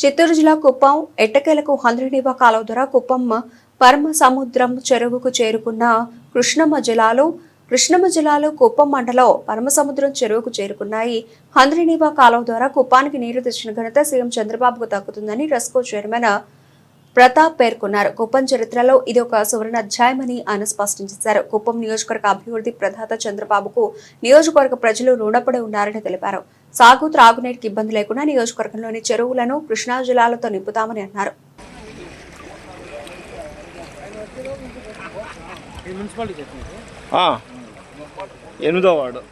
చిత్తూరు జిల్లా కుప్పం ఎట్టకేలకు హంద్రీనీవా కాలువ ద్వారా కుప్పం పరమ సముద్రం చెరువుకు చేరుకున్న కృష్ణమ్మ జిల్లాలో కుప్పం మండలం పరమసముద్రం చెరువుకు చేరుకున్నాయి. హంద్రీనీవా కాలువ ద్వారా కుప్పానికి నీరు తెచ్చిన ఘనత సీఎం చంద్రబాబుకు దక్కుతుందని రెస్కో చైర్మన్ ప్రతాప్ పేర్కొన్నారు. కుప్పం చరిత్రలో ఇది ఒక సువర్ణ అధ్యాయమని ఆయన స్పష్టం చేశారు. కుప్పం నియోజకవర్గ అభివృద్ధి ప్రదాత చంద్రబాబుకు నియోజకవర్గ ప్రజలు రుణపడి ఉన్నారని తెలిపారు. సాగు త్రాగునీటికి ఇబ్బంది లేకుండా నియోజకవర్గంలోని చెరువులను కృష్ణా జిల్లాలతో నింపుతామని అన్నారు. ఎనిమిదో వార్డు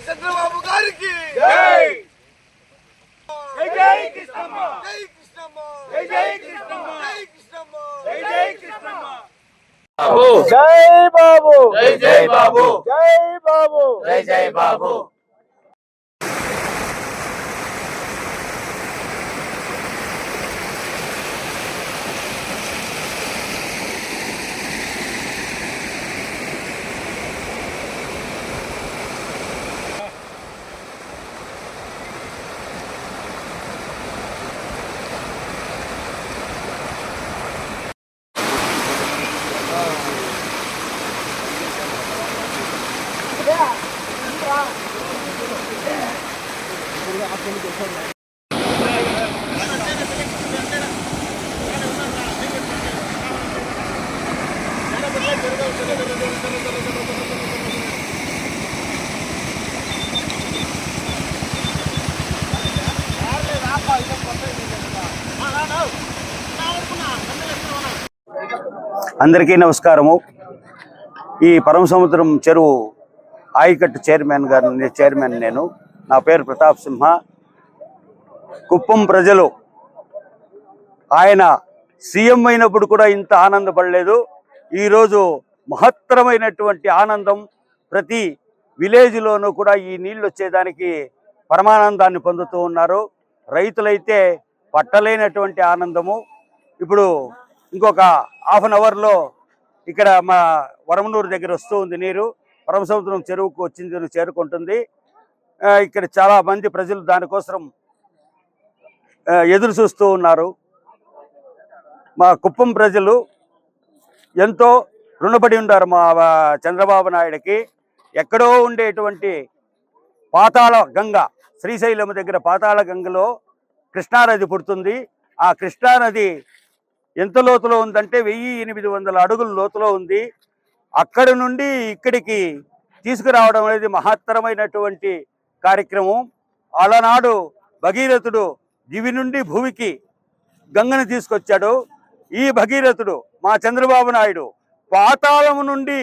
చంద్రబాబు గారికి జై బాబు జై బాబు జై బాబు జై బాబు. అందరికీ నమస్కారము. ఈ పరమసముద్రం చెరువు ఆయకట్టు చైర్మన్ నేను. నా పేరు ప్రతాప్ సింహ. కుప్పం ప్రజలు ఆయన సీఎం అయినప్పుడు కూడా ఇంత ఆనందపడలేదు. ఈరోజు మహత్తరమైనటువంటి ఆనందం. ప్రతి విలేజ్లోనూ కూడా ఈ నీళ్ళు వచ్చేదానికి పరమానందాన్ని పొందుతూ ఉన్నారు. రైతులైతే పట్టలేనటువంటి ఆనందము. ఇప్పుడు ఇంకొక హాఫ్ అన్ అవర్లో ఇక్కడ మా వరమనూరు దగ్గర వస్తూ ఉంది నీరు. పరమసముద్రం చెరువుకు వచ్చింది చేరుకుంటుంది. ఇక్కడ చాలా మంది ప్రజలు దానికోసం ఎదురు చూస్తూ ఉన్నారు. మా కుప్పం ప్రజలు ఎంతో రుణపడి ఉన్నారు మా చంద్రబాబు నాయుడికి. ఎక్కడో ఉండేటువంటి పాతాళ గంగ, శ్రీశైలం దగ్గర పాతాళ గంగలో కృష్ణానది పుడుతుంది. ఆ కృష్ణానది ఎంత లోతులో ఉందంటే 1800 అడుగుల లోతులో ఉంది. అక్కడి నుండి ఇక్కడికి తీసుకురావడం అనేది మహత్తరమైనటువంటి కార్యక్రమం. అలనాడు భగీరథుడు దివి నుండి భూమికి గంగను తీసుకొచ్చాడు. ఈ భగీరథుడు మా చంద్రబాబు నాయుడు పాతాళం నుండి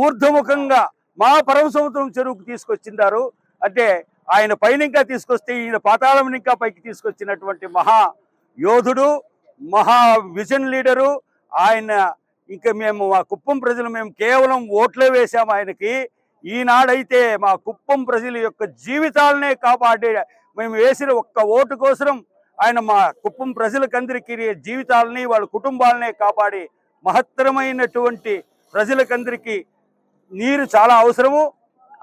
ఊర్ధ్వముఖంగా మా పరమసముద్రం చెరువుకు తీసుకొచ్చిందారు. అంటే ఆయన పైన ఇంకా తీసుకొస్తే ఈయన పాతాళం ఇంకా పైకి తీసుకొచ్చినటువంటి మహా యోధుడు, మహా విజన్ లీడరు ఆయన. ఇంకా మేము మా కుప్పం ప్రజలు మేము కేవలం ఓట్లే వేసాము ఆయనకి. ఈనాడైతే మా కుప్పం ప్రజల యొక్క జీవితాలనే కాపాడే మేము వేసిన ఒక్క ఓటు కోసం ఆయన మా కుప్పం ప్రజలకందరికీ జీవితాలని వాళ్ళ కుటుంబాలనే కాపాడి మహత్తరమైనటువంటి ప్రజలకందరికీ నీరు చాలా అవసరము.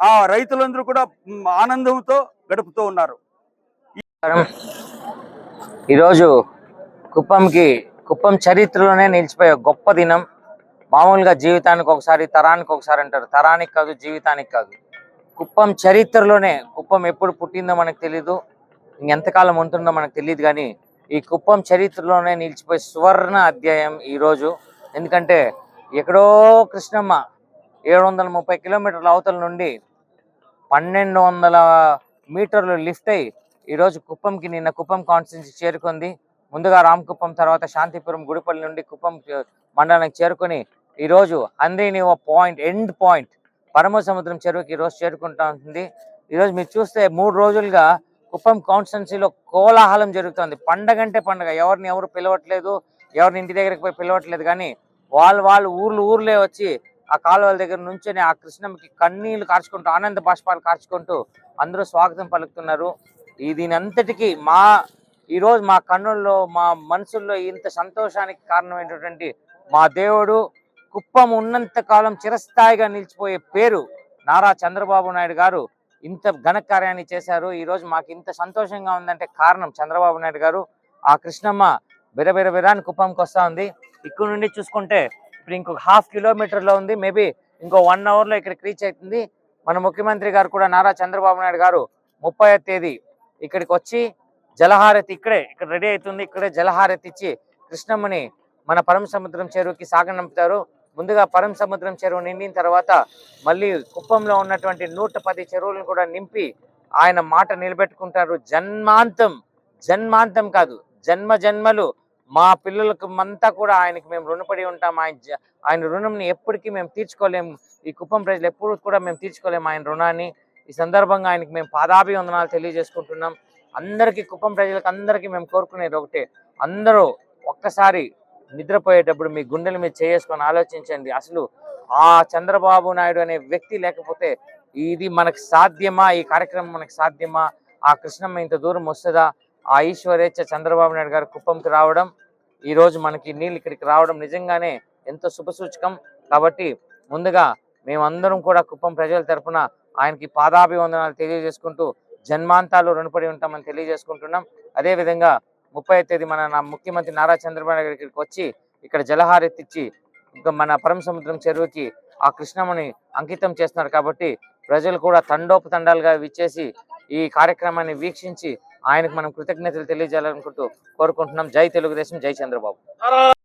ఆ రైతులందరూ కూడా ఆనందంతో గడుపుతూ ఉన్నారు. ఈరోజు కుప్పం చరిత్రలోనే నిలిచిపోయే గొప్ప దినం. మామూలుగా జీవితానికి ఒకసారి, తరానికి ఒకసారి అంటారు. తరానికి కాదు, జీవితానికి కాదు. కుప్పం చరిత్రలోనే, కుప్పం ఎప్పుడు పుట్టిందో మనకు తెలీదు, ఇంకెంతకాలం ఉంటుందో మనకు తెలియదు, కానీ ఈ కుప్పం చరిత్రలోనే నిలిచిపోయే సువర్ణ అధ్యాయం ఈరోజు. ఎందుకంటే ఎక్కడో కృష్ణమ్మ 730 కిలోమీటర్ల అవతల నుండి 1200 మీటర్లు లిఫ్ట్ అయ్యి ఈరోజు కుప్పంకి, నిన్న కుప్పం కాన్స్టిట్యున్సీ చేరుకుంది. ముందుగా రామకుప్పం, తర్వాత శాంతిపురం, గుడిపల్లి నుండి కుప్పం మండలానికి చేరుకొని ఈరోజు Handri-Neeva point, end point Paramasamudram చెరువుకి ఈరోజు చేరుకుంటా ఉంటుంది. ఈరోజు మీరు చూస్తే 3 రోజులుగా కుప్పం కాన్స్టిట్యున్సీలో కోలాహలం జరుగుతుంది. పండగంటే పండగ. ఎవరిని ఎవరు పిలవట్లేదు, ఎవరిని ఇంటి దగ్గరికి పోయి పిలవట్లేదు, కానీ వాళ్ళు ఊర్లే వచ్చి ఆ కాలువల దగ్గర నుంచొని ఆ కృష్ణమ్మకి కన్నీళ్లు కార్చుకుంటూ, ఆనంద బాష్పాలు కార్చుకుంటూ అందరూ స్వాగతం పలుకుతున్నారు. దీని అంతటికీ ఈరోజు మా కన్నుల్లో, మా మనసుల్లో ఇంత సంతోషానికి కారణమైనటువంటి మా దేవుడు, కుప్పం ఉన్నంత కాలం చిరస్థాయిగా నిలిచిపోయే పేరు నారా చంద్రబాబు నాయుడు గారు ఇంత ఘన కార్యాన్ని చేశారు. ఈరోజు మాకు ఇంత సంతోషంగా ఉందంటే కారణం చంద్రబాబు నాయుడు గారు. ఆ కృష్ణమ్మ బిరబిరబిరాని కుప్పంకి వస్తూ ఉంది. ఇక్కడ నుండి చూసుకుంటే ఇప్పుడు ఇంకొక 1/2 కిలోమీటర్లో ఉంది. మేబీ ఇంకో 1 అవర్లో ఇక్కడికి రీచ్ అవుతుంది. మన ముఖ్యమంత్రి గారు కూడా, నారా చంద్రబాబు నాయుడు గారు 30వ తేదీ ఇక్కడికి వచ్చి జలహారతి ఇక్కడ రెడీ అవుతుంది. ఇక్కడే జలహారతి ఇచ్చి కృష్ణమ్మని మన పరమసముద్రం చెరువుకి సాగనంపుతారు. ముందుగా పరమసముద్రం చెరువు నిండిన తర్వాత మళ్ళీ కుప్పంలో ఉన్నటువంటి 110 చెరువులను కూడా నింపి ఆయన మాట నిలబెట్టుకుంటారు. జన్మాంతం కాదు, జన్మలు మా పిల్లలకు అంతా కూడా ఆయనకి మేము రుణపడి ఉంటాం. ఆయన రుణంని ఎప్పటికీ మేము తీర్చుకోలేము. ఈ కుప్పం ప్రజలు ఎప్పుడు కూడా మేము తీర్చుకోలేము ఆయన రుణాన్ని. ఈ సందర్భంగా ఆయనకి మేము పాదాభివందనాలు తెలియజేసుకుంటున్నాం. అందరికీ, కుప్పం ప్రజలకు అందరికీ మేము కోరుకునేది ఒకటే, అందరూ ఒక్కసారి నిద్రపోయేటప్పుడు మీ గుండెల మీద చేసుకొని ఆలోచించండి. అసలు ఆ చంద్రబాబు నాయుడు అనే వ్యక్తి లేకపోతే ఇది మనకు సాధ్యమా? ఈ కార్యక్రమం మనకు సాధ్యమా? ఆ కృష్ణమ్మ ఇంత దూరం వస్తుందా? ఆ ఈశ్వరేచ్ఛ చంద్రబాబు నాయుడు గారు కుప్పంకి రావడం, ఈరోజు మనకి నీళ్ళు ఇక్కడికి రావడం నిజంగానే ఎంతో శుభసూచకం. కాబట్టి ముందుగా మేమందరం కూడా కుప్పం ప్రజల తరఫున ఆయనకి పాదాభివందనాలు తెలియజేసుకుంటూ జన్మాంతాలు రుణపడి ఉంటామని తెలియజేసుకుంటున్నాం. అదేవిధంగా 30వ తేదీ మన ముఖ్యమంత్రి నారా చంద్రబాబు నాయుడు ఇక్కడికి వచ్చి ఇక్కడ జలహారతి ఇచ్చి మన పరమసముద్రం చెరువుకి ఆ కృష్ణమ్మని అంకితం చేస్తున్నారు. కాబట్టి ప్రజలు కూడా తండోపతండాలుగా విచ్చేసి ఈ కార్యక్రమాన్ని వీక్షించి ఆయనకు మనం కృతజ్ఞతలు తెలియజేయాలనుకుంటూ కోరుకుంటున్నాం. జై తెలుగుదేశం, జై చంద్రబాబు.